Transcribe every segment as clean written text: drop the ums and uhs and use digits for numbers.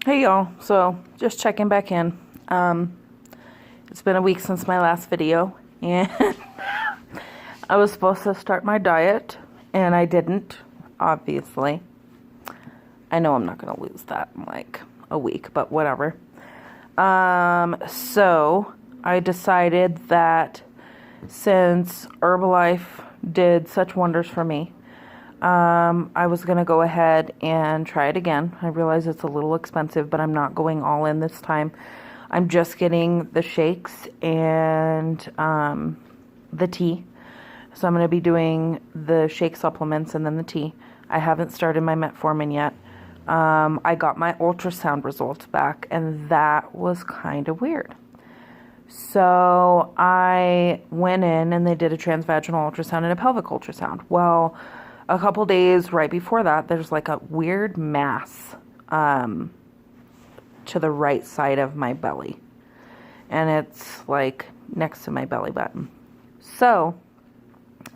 Hey y'all, so just checking back in. It's been a week since my last video, and I was supposed to start my diet, and I didn't, obviously. I know I'm not going to lose that in like a week, but whatever. So I decided that since Herbalife did such wonders for me, I was going to go ahead and try it again. I realize it's a little expensive, but I'm not going all in this time. I'm just getting the shakes and the tea. So I'm going to be doing the shake supplements and then the tea. I haven't started my metformin yet. I got my ultrasound results back, and that was kind of weird. So I went in and they did a transvaginal ultrasound and a pelvic ultrasound. Well, a couple days right before that, there's like a weird mass to the right side of my belly. And it's like next to my belly button. So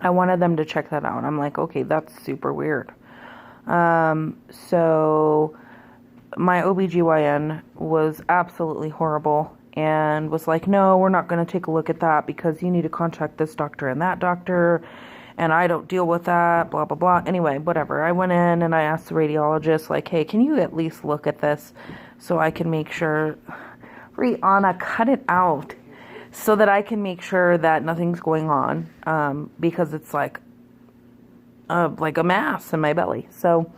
I wanted them to check that out. I'm like, okay, that's super weird. So my OBGYN was absolutely horrible and was like, no, we're not going to take a look at that because you need to contact this doctor and that doctor. And I don't deal with that, blah, blah, blah. Anyway, whatever. I went in and I asked the radiologist, like, hey, can you at least look at this so I can make sure, Rihanna, cut it out, so that I can make sure that nothing's going on, because it's like a mass in my belly. So,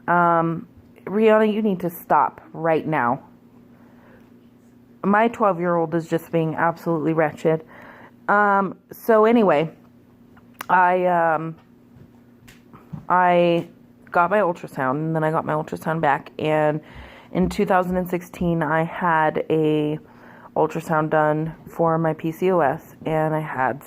Rihanna, you need to stop right now. My 12-year-old is just being absolutely wretched. So anyway, I got my ultrasound, and then I got my ultrasound back, and in 2016 I had a ultrasound done for my PCOS, and I had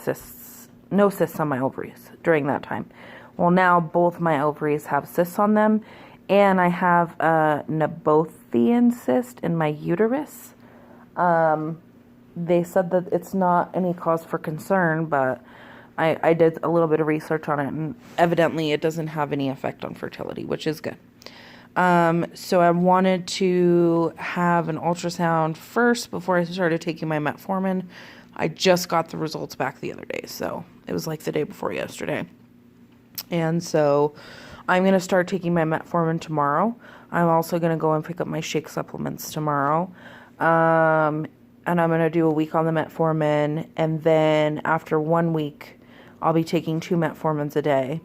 no cysts on my ovaries during that time. Well, now both my ovaries have cysts on them, and I have a Nabothian cyst in my uterus. They said that it's not any cause for concern, but I did a little bit of research on it, and evidently it doesn't have any effect on fertility, which is good. So I wanted to have an ultrasound first before I started taking my metformin. I just got the results back the other day, so it was like the day before yesterday. And so I'm going to start taking my metformin tomorrow. I'm also going to go and pick up my shake supplements tomorrow. And I'm going to do a week on the metformin, and then after 1 week, I'll be taking 2 metformins a day.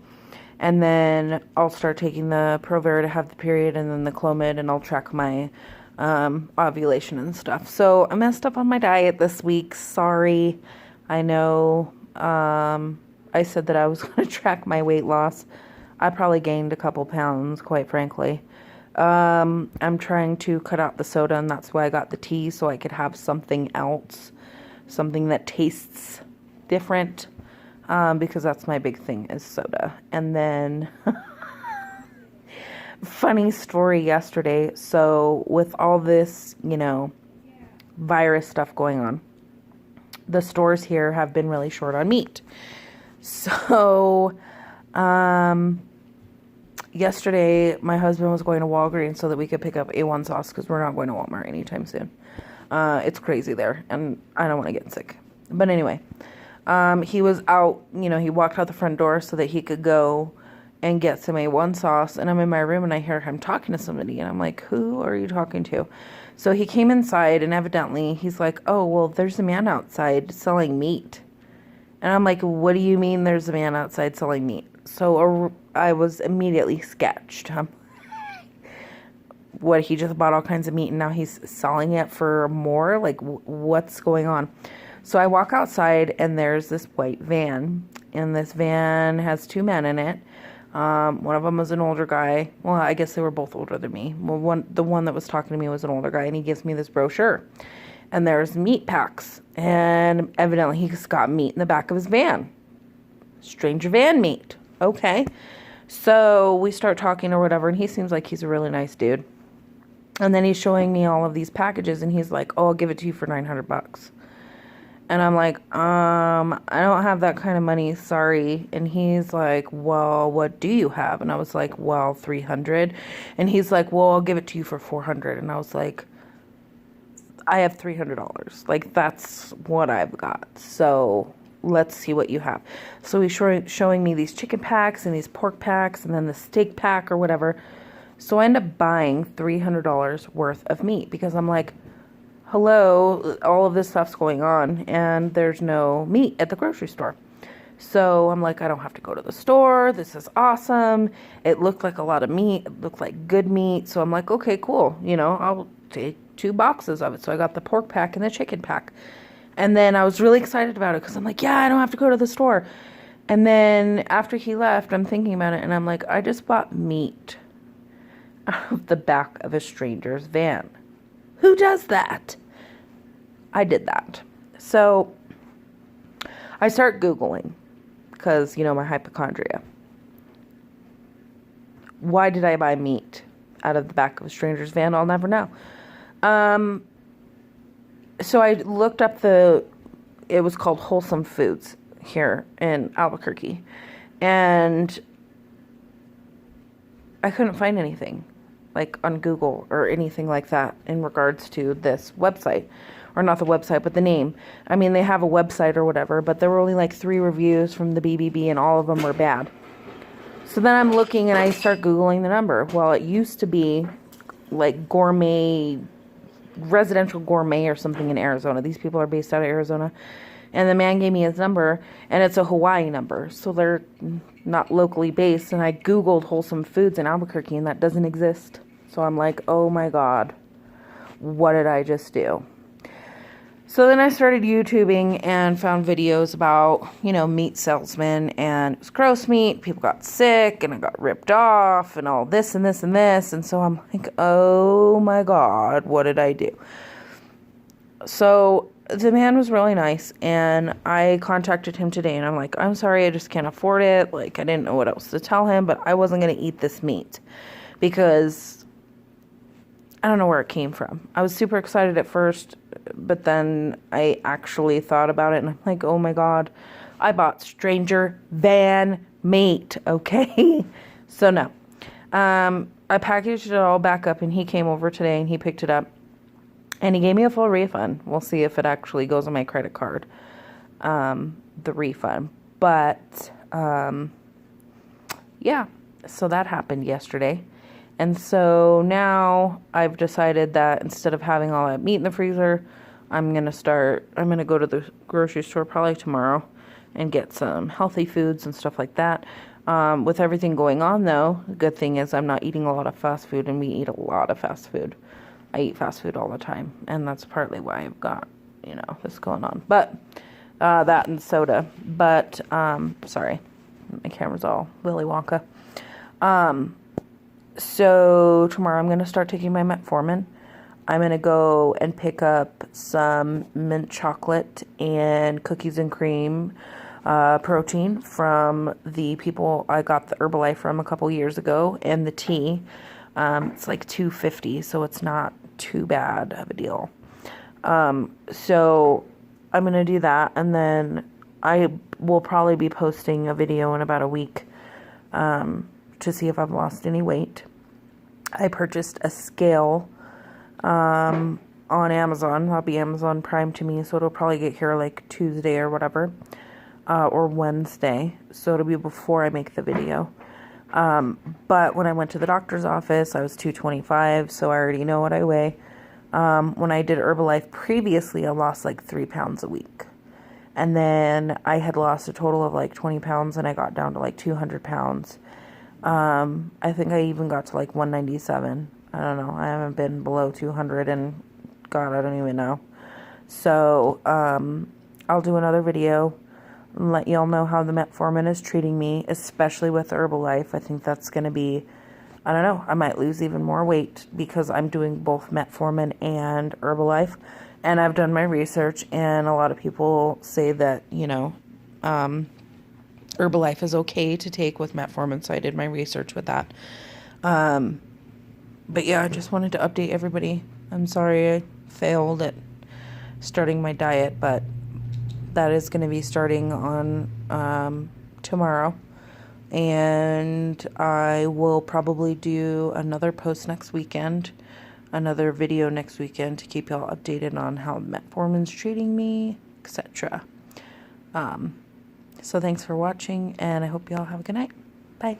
And then I'll start taking the Provera to have the period, and then the Clomid, and I'll track my ovulation and stuff. So I messed up on my diet this week. Sorry. I know I said that I was going to track my weight loss. I probably gained a couple pounds, quite frankly. I'm trying to cut out the soda, and that's why I got the tea, so I could have something else, something that tastes different, because that's my big thing is soda. And then, funny story yesterday, so with all this, virus stuff going on, the stores here have been really short on meat. So, yesterday, my husband was going to Walgreens so that we could pick up A1 sauce because we're not going to Walmart anytime soon. It's crazy there, and I don't want to get sick. But anyway, he was out, he walked out the front door so that he could go and get some A1 sauce, and I'm in my room, and I hear him talking to somebody, and I'm like, who are you talking to? So he came inside, and evidently, he's like, oh, well, there's a man outside selling meat. And I'm like, what do you mean there's a man outside selling meat? So I was immediately sketched. What, he just bought all kinds of meat and now he's selling it for more? Like, what's going on? So I walk outside, and there's this white van, and this van has 2 men in it. One of them was an older guy. Well, I guess they were both older than me. Well, the one that was talking to me was an older guy, and he gives me this brochure. And there's meat packs, and evidently he's got meat in the back of his van. Stranger van meat. Okay. So we start talking or whatever, and he seems like he's a really nice dude. And then he's showing me all of these packages, and he's like, oh, I'll give it to you for $900. And I'm like, I don't have that kind of money, sorry. And he's like, well, what do you have? And I was like, well, 300. And he's like, well, I'll give it to you for 400. And I was like, I have $300. Like, that's what I've got. So let's see what you have. So he's showing me these chicken packs and these pork packs and then the steak pack or whatever. So I end up buying $300 worth of meat because I'm like, hello, all of this stuff's going on and there's no meat at the grocery store. So I'm like, I don't have to go to the store. This is awesome. It looked like a lot of meat. It looked like good meat. So I'm like, okay, cool. I'll take 2 boxes of it. So I got the pork pack and the chicken pack. And then I was really excited about it because I'm like, yeah, I don't have to go to the store. And then after he left, I'm thinking about it and I'm like, I just bought meat out of the back of a stranger's van. Who does that? I did that. So I start Googling because, my hypochondria. Why did I buy meat out of the back of a stranger's van? I'll never know. So I looked up it was called Wholesome Foods here in Albuquerque. And I couldn't find anything like on Google or anything like that in regards to this website, or not the website, but the name. I mean, they have a website or whatever, but there were only like 3 reviews from the BBB and all of them were bad. So then I'm looking and I start Googling the number. Well, it used to be like residential gourmet or something in Arizona. These people are based out of Arizona. And the man gave me his number and it's a Hawaii number. So they're not locally based. And I Googled Wholesome Foods in Albuquerque and that doesn't exist. So I'm like, oh my God, what did I just do? So then I started YouTubing and found videos about, meat salesmen, and it was gross meat. People got sick and it got ripped off and all this and this and this. And so I'm like, oh my God, what did I do? So the man was really nice and I contacted him today and I'm like, I'm sorry, I just can't afford it. Like, I didn't know what else to tell him, but I wasn't going to eat this meat because I don't know where it came from. I was super excited at first, but then I actually thought about it and I'm like, oh my God, I bought stranger van meat, okay? So no. I packaged it all back up and he came over today and he picked it up and he gave me a full refund. We'll see if it actually goes on my credit card, the refund. But, yeah, so that happened yesterday. And so now I've decided that instead of having all that meat in the freezer, I'm going to go to the grocery store probably tomorrow and get some healthy foods and stuff like that. With everything going on though, the good thing is I'm not eating a lot of fast food, and we eat a lot of fast food. I eat fast food all the time, and that's partly why I've got, this going on. But, that and soda. But, sorry, my camera's all Willy Wonka. So tomorrow I'm going to start taking my metformin. I'm going to go and pick up some mint chocolate and cookies and cream protein from the people I got the Herbalife from a couple years ago, and the tea. It's like $2.50, so it's not too bad of a deal. So I'm going to do that, and then I will probably be posting a video in about a week to see if I've lost any weight. I purchased a scale on Amazon. That'll be Amazon Prime to me, so it'll probably get here like Tuesday or whatever, or Wednesday. So it'll be before I make the video. But when I went to the doctor's office, I was 225, so I already know what I weigh. When I did Herbalife previously, I lost like 3 pounds a week. And then I had lost a total of like 20 pounds, and I got down to like 200 pounds. I think I even got to like 197. I don't know. I haven't been below 200 and God, I don't even know. So, I'll do another video and let y'all know how the metformin is treating me, especially with Herbalife. I think that's going to be, I don't know, I might lose even more weight because I'm doing both metformin and Herbalife. And I've done my research, and a lot of people say that, Herbalife is okay to take with metformin, so I did my research with that. But yeah, I just wanted to update everybody. I'm sorry I failed at starting my diet, but that is going to be starting on tomorrow. And I will probably do another post next weekend, another video next weekend to keep y'all updated on how metformin's treating me, etc. So thanks for watching, and I hope y'all have a good night. Bye.